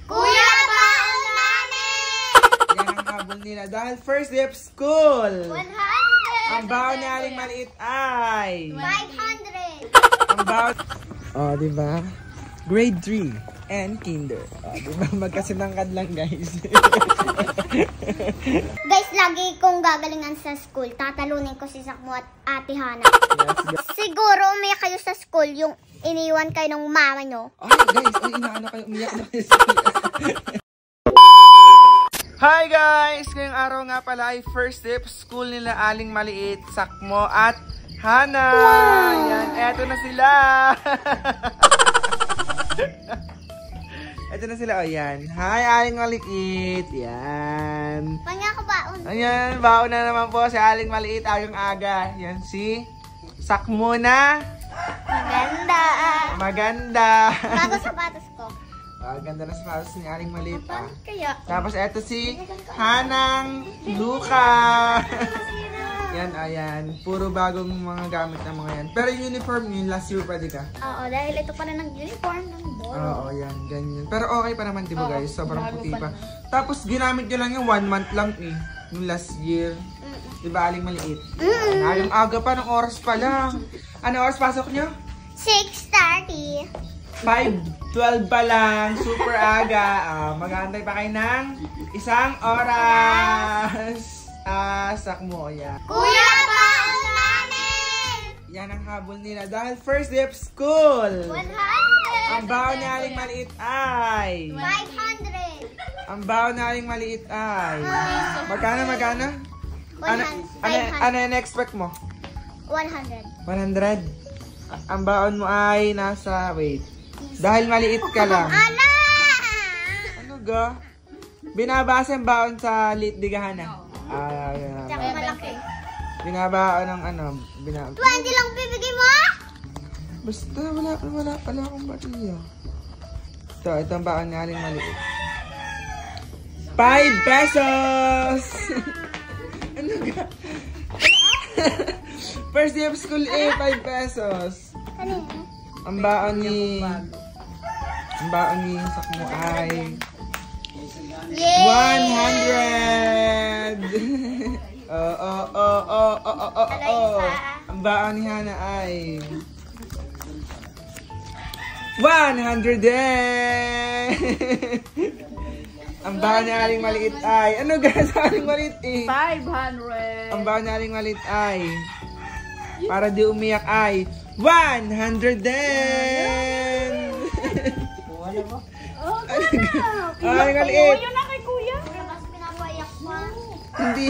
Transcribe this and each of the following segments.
Kuya, baon namin! Yan ang habol nila. Dahil first day of school. 100! Ang baon ni Aling Maliit ay 500! ang baon... Oh, diba? Grade 3 and kinder. Oh, diba? Magkasinangkad lang, guys. Guys, lagi kong gagalingan sa school. Tatalunin ko si Sakmo at Ate Hana. Yes, Siguro umiyak kayo sa school yung iniwan kayo ng mama nyo. ay, guys, ay, inaano kayo, umiyak na kayo sa Hi guys! Ngayong araw nga pala ay first day of school nila Aling Maliit, Sakmo at Hana. Wow. Yan, eto na sila. Eto na sila, o yan. Hi Aling Maliit. Yan. Panya ko baon. Ayan, baon na naman po si Aling Maliit agang-aga. Yan si Sakmo na. Maganda. Maganda. Bago sapatos ko. Ganda na sapatos ni Aling Maliit. Bakit kaya? Tapos eto si Hanang Luca. Yan, ayan. Puro bagong mga gamit ng mga yan. Pero yung uniform yun, last year pa di ka? Oo, dahil ito pa na ng-uniform ng ball. Oo, yan. Ganyan. Pero okay pa naman, di ba guys? Sobrang puti pa. Tapos ginamit nyo lang yung 1 month lang eh. Yung last year. Di ba, Aling Maliit? Alang aga pa, ng oras pa lang. Ano oras pasok nyo? 6:30. 5:12 pa lang. Super aga. Mag-aantay pa kayo ng isang oras. Sakmo, yan. Kuya, baon namin! Yan ang habol nila. Dahil first day of school. 100! Ang baon ni Aling Maliit ay 500! ang baon ni Aling Maliit ay magkano? Ano yung expect mo? 100. 100? Ang baon mo ay nasa, wait. Dahil maliit ka lang. Ala! Ano ga? Binabasa yung baon sa lit digahana. Tsaka malaki. Binabaon ng ano, 20 lang bibigay mo? Basta wala pala akong batiya. Ito ang baon ni Aling Maliit. 5 pesos! Ano ga? First day of school 5 pesos. Kanina? Ang baon ni Sakmo ay Yay! 100! Ang baon ni Hana ay 100 din! Ang baon ni Aling Maliit ay ano guys, Aling Maliit eh? 500! Ang baon ni Aling Maliit ay para di umiyak ay 100 din! Wala ba? Aling Maliit! Yun na kay kuya! Mas pinapayak mo. Hindi.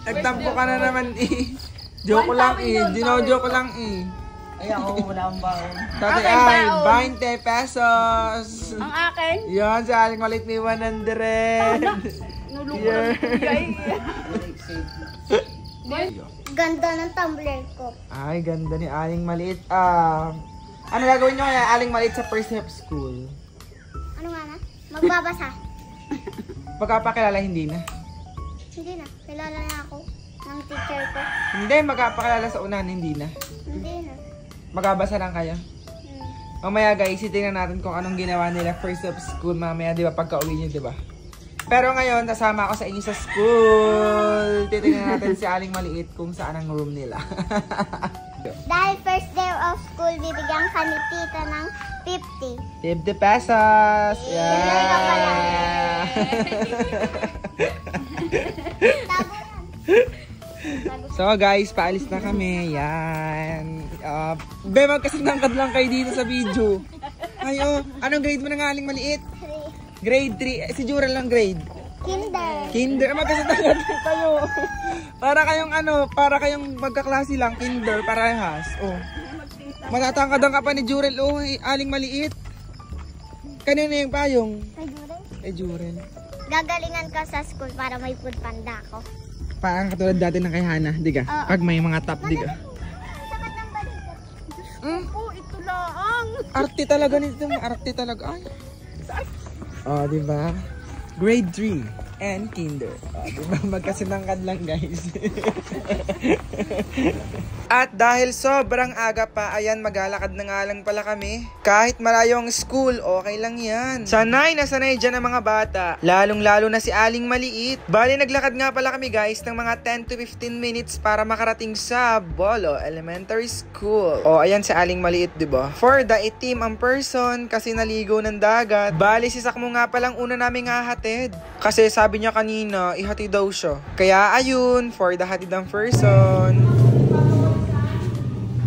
Nagtampo ka na naman eh. Joke lang eh. Joke lang eh. Ay ako, wala akong baon. Dati Akin ay baon. 20 pesos. Ang akin? Yan, si Aling Maliit may 100. Nulungan ko guys. Ganda ng tumbler ko. Ay, ganda ni Aling Maliit. Ano gagawin nyo kaya Aling Maliit sa first day of school? Ano nga na? Magbabasa. Pagkapakilala, hindi na. Hindi na. Kilala na ako ng teacher ko. Hindi, magkapakilala sa unahan, hindi na. Hindi na. Magkabasa lang kayo. Mamaya guys, titingnan natin kung anong ginawa nila first of school mamaya, di ba, pagka uwi nyo, di ba? Pero ngayon, nasama ako sa inyo sa school. Titingnan natin si Aling Maliit kung saan ang room nila. Dahil first day of school, bibigyan ka ni tita ng 50. 50 pesos! Yeah! So guys, paalis na kami. Yan. Be, magkasinangkad lang kayo dito sa video. Ay, anong grade mo na nga Aling Maliit? Grade 3. Si Jurel lang grade. Kinder. Magkasinangkad lang kayo. Para kayong magkaklase lang. Kinder, parehas. Matatangkadan ka pa ni Jurel. Aling Maliit. Kanina yung payong? Kay Jurel. Gagalingan ka sa school para may food panda ko. Parang katulad dati ng kay Hana, di ka? Pag may mga top, di ka? Sakit ng balikat. Ito lang. Arte talaga nito. Arte talaga. Ay. Di ba? Grade 3 and kinder. Diba? Magkasinangkad lang guys. At dahil sobrang aga pa, ayan, maglalakad na nga lang pala kami. Kahit malayo ang school, okay lang yan. Sanay na sanay dyan ang mga bata. Lalong-lalo na si Aling Maliit. Bali, naglakad nga pala kami guys ng mga 10 to 15 minutes para makarating sa Bolo Elementary School. O, ayan si Aling Maliit, diba? For the itim ang person kasi naligo ng dagat. Bali, si Sakmo nga palang una namin hahatid. Kasi sabi niya kanina, ihatid daw siya. Kaya ayun, for the hatid ng person.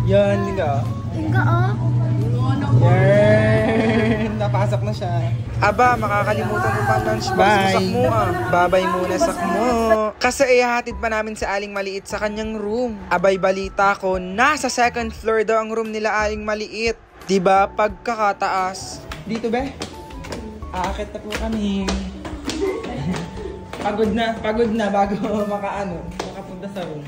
Yan, liga. Inga, oh. Yan, napasok na siya. Aba, makakalimutan ko pa ang lunch box ko, Sakmo ah. Babay muna, Sakmo. Kasi ihahatid pa namin si Aling Maliit sa kanyang room. Abay, balita ko, nasa second floor daw ang room nila Aling Maliit. Diba, pagkakataas. Dito be? Aakit na po kami. Pagod na bago makapunta sa room.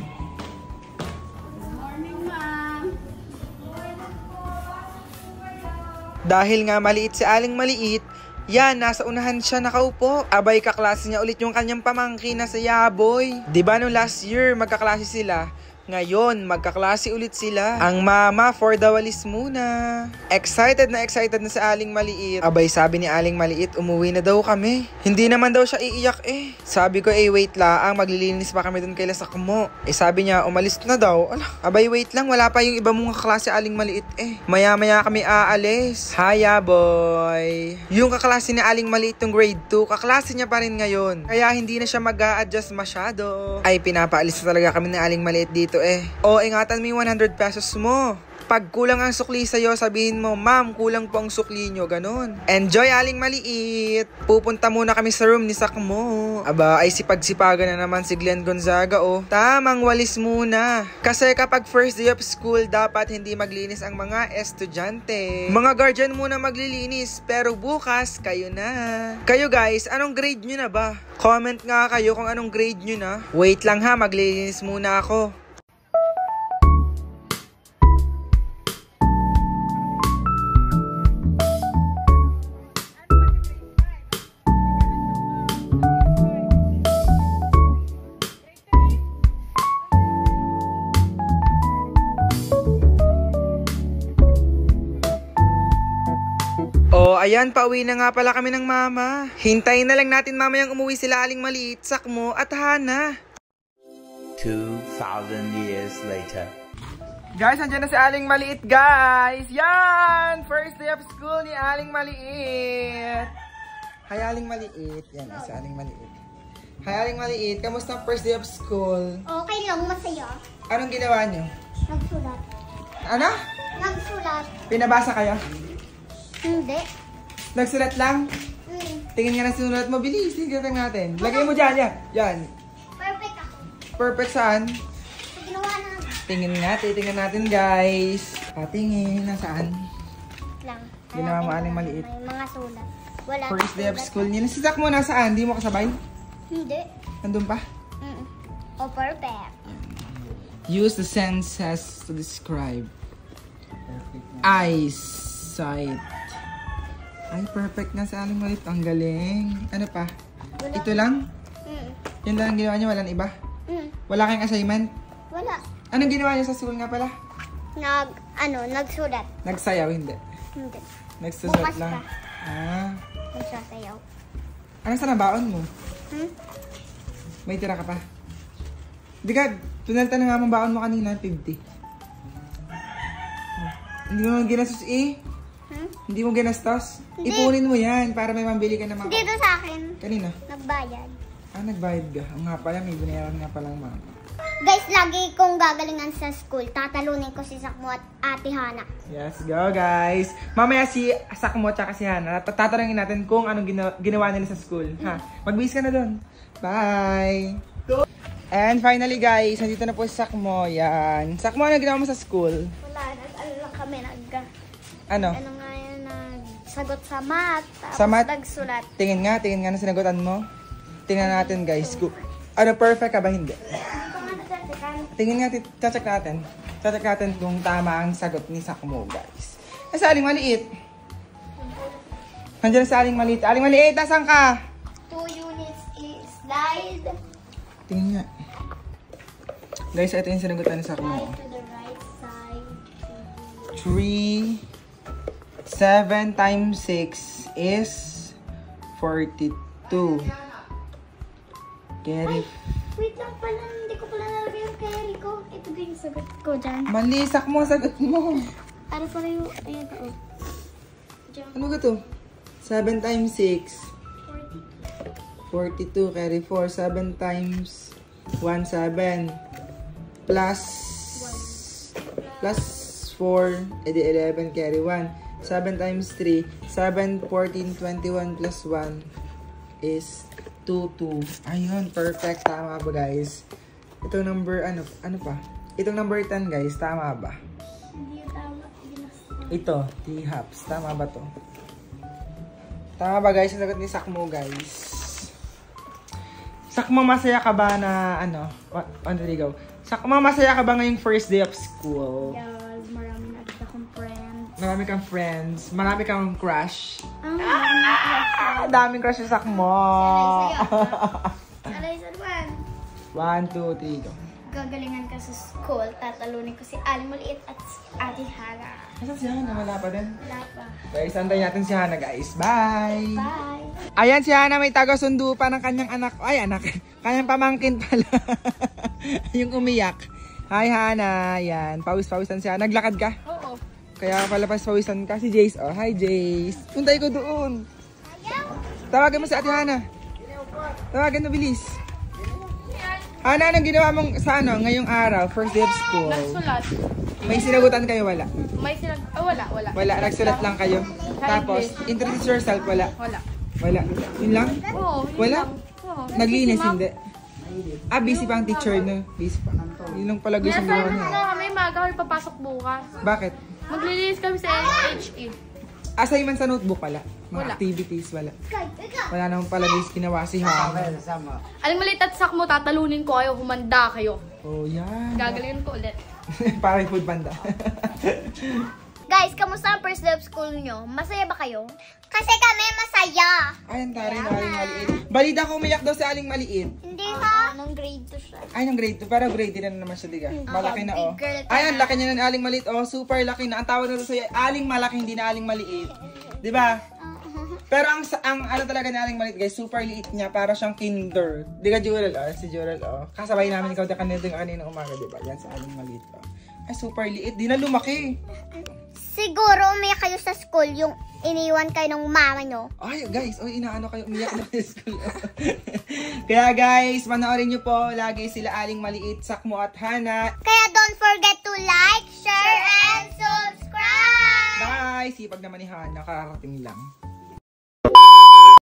Dahil nga maliit si Aling Maliit, yan, nasa unahan siya nakaupo. Abay, kaklase niya ulit yung kanyang pamangkin na si Yaboy. Diba no last year, magkaklase sila? Ngayon, magkaklase ulit sila. Ang mama for the walis muna. Excited na si Aling Maliit. Abay, sabi ni Aling Maliit, umuwi na daw kami. Hindi naman daw siya iiyak eh. Sabi ko, wait lang, maglilinis pa kami dun kay Sakmo. Sabi niya, umalis na daw. Ala, abay, wait lang, wala pa yung iba mong kaklase Aling Maliit eh. Maya-maya kami aalis. Haya, boy. Yung kaklase ni Aling Maliit yung grade 2, kaklase niya pa rin ngayon. Kaya hindi na siya mag-a-adjust masyado. Ay, pinapaalis na talaga kami ni Aling Maliit dito eh. O, ingatan mo yung 100 pesos mo. Pag kulang ang sukli sa'yo, sabihin mo, ma'am, kulang po ang sukli nyo, ganun. Enjoy, Aling Maliit. Pupunta muna kami sa room ni Sakmo. Aba, ay sipag-sipagan na naman si Glenn Gonzaga, oh. Tamang walis muna. Kasi kapag first day of school, dapat hindi maglinis ang mga estudyante. Mga guardian muna maglilinis, pero bukas, kayo na. Kayo guys, anong grade nyo na ba? Comment nga kayo kung anong grade nyo na. Wait lang ha, maglilinis muna ako. Oh, ayan, pauwi na nga pala kami ng mama. Hintayin na lang natin mamayang umuwi sila Aling Maliit, Sakmo at Hana. 2,000 years later. Guys, nandiyan na si Aling Maliit, guys. Yan! First day of school ni Aling Maliit. Hi, Aling Maliit. Yan, si Aling Maliit. Hi, Aling Maliit. Kamusta ang first day of school? Okay lang, masaya. Anong ginawa niyo? Nagsulat. Ano? Nagsulat. Pinabasa kayo? Hindi. Nagsulat lang? Tingin nga na sinulat mo. Bilis, tingnan natin. Lagay mo dyan, yan. Yan. Perfect ako. Perfect saan? So, ginawa na. Tingin nga, titingnan natin guys. Patingin, nasaan? Lang. Ginawa mo Aling Maliit. May mga sulat. Wala. First day of school niya. Si Sakmo nasaan? Di mo kasabay? Hindi. Nandun pa? Oh, perfect. Use the senses to describe. Eyes, sight. Ay, perfect nga sa Aling Maliit. Ang galing. Ano pa? Wala. Ito lang? Yan lang ang ginawa niyo? Walang iba? Wala kayong assignment? Wala. Anong ginawa niyo sa school nga pala? Nagsulat. Nagsayaw, hindi. Hindi. Nagsusulat Bukas lang. pa. Nagsasayaw. Ano sa nabaon mo? May tira ka pa? Di ka, tunalta na nga mong baon mo kanina, 50. Hindi mo ginastos Hindi mo ginastos? Hindi. Ipunin mo yan para may mambili ka na mga... Dito sa akin. Kanina? Nagbayad. Nagbayad ka. Ang nga pala, may binayaran nga palang mama. Guys, lagi kong gagalingan sa school. Tatalunin ko si Sakmo at Ate Hana. Yes, go guys! Mamaya si Sakmo at si Hana, tatanungin natin kung anong ginawa nila sa school. Ha? Mag-bis ka na doon. Bye! And finally guys, nandito na po si Sakmo. Yan. Sakmo, ano ginawa mo sa school? Wala, lang kami Ano? Ano nga yan, nagsagot sa math. Tapos Sa math? nagsulat. Tingin nga na sinagutan mo. Tingnan natin guys. Ano, perfect ka ba? Hindi. Tingin nga, check natin. Check natin kung tama ang sagot ni Sakmo guys. Sa Aling Maliit. Nandiyan sa Aling Maliit. Aling Maliit, asan ka? 2 units is Tingnan nga. Guys, ito yung sinagutan ni Sakmo. To the right side. 3, 7 times 6 is 42. Carry. Wait lang pala, hindi ko pala nalagay yung carry ko. Ito ba yung sagot ko dyan? Mali, Sakmo, sagot mo. Para pala yung, ayan ka, oh. Dyan. Ano ba to? 7 times 6. 42, carry 4. 7 times 1, 7. Plus 4, edi 11, carry 1. 7 times 3. 7, 14, 21 plus 1 is 2, 2. Ayun, perfect. Tama ba, guys? Ito number, ano pa? Itong number 10, guys. Tama ba? Hindi yung tama. Ito, T-hops. Tama ba to? Tama ba, guys? Ang sagot ni Sakmo, guys. Sakmo, masaya ka ba na, go? Sakmo, masaya ka ba ngayong first day of school? Yes, marami na agad akong friends. Marami kang friends. Marami kang crush. Ah, Daming crush sa Sakmo. Alay sa Juan. 1, 2, 3, go. Gagalingan ka sa school, tatalunin ko si Aling Maliit at si Ate Hana. Nasaan si Hana? Wala pa din. Wala pa. Guys, antayin natin si Hana, guys. Bye! Bye! Ayan si Hana, may taga-sundo pa ng kanyang anak. Ay, anak. Kanyang pamangkin pala. Yung umiyak. Hi, Hana. Ayan, pawis-pawisan si Hana. Naglakad ka? Oo. Kaya pala pawisan ka si Jace. Oh, hi, Jace. Puntay ko doon. Tawagan mo si Ate Hana. Tawagan mo, bilis. Hana, anong ginawa mong sa ngayong araw, first day of school? Nagsulat. May sinagutan kayo, wala? May sinag... Oh, wala. Wala, nagsulat lang kayo. Tapos, introduce yourself, wala? Wala. Wala. Yun lang? Oo, yun Wala? lang. Oo. Naglinis, Si ma'am. hindi? Busy pa ang teacher, no? Busy pa. Yun lang pala gusto May ginawa assignment niya. na kami, maga kami papasok bukas. Bakit? Maglilinis kami sa HE. Assignment sa notebook pala. Mga Wala. activities, wala. Wala naman pala guys ginawa si Hana. Aling Maliit at Sakmo, tatalunin ko kayo, humanda kayo. Oh, yan. Gagalingan ko ulit. Parang food banda. Guys, kamusta ang first day of school nyo? Masaya ba kayo? Kasi kami masaya. Ayan, tari na Aling Maliit. Balita ko umiyak daw si Aling Maliit. Hindi ha? Anong grade 2 siya? Ay, ng grade 2. Pero grade 3 na naman siya, diga. Malaki na, oh. big girl ka Ayan, na. laki niya na Aling Maliit. Oh, super laki na. Ang tawag na sa'yo, Aling Malaki, hindi na Aling Maliit. Diba? Pero ang ano talaga ni Aling Maliit, guys, super liit niya. Para siyang kinder. Diga, Jurel, oh. Si Jurel, oh. Kasabay namin ikaw kanina umaga, diba? Yan sa Aling Maliit, oh. Ay, super liit. Di na lumaki. Siguro umiyak kayo sa school yung iniwan kayo ng mama nyo. Ay, guys, inaano kayo, umiyak na sa school. Kaya guys, panoorin nyo po lagi sila Aling Maliit, Sakmo at Hana. Kaya don't forget to like, share, and subscribe! Bye! Sipag naman ni Hana, kararating lang.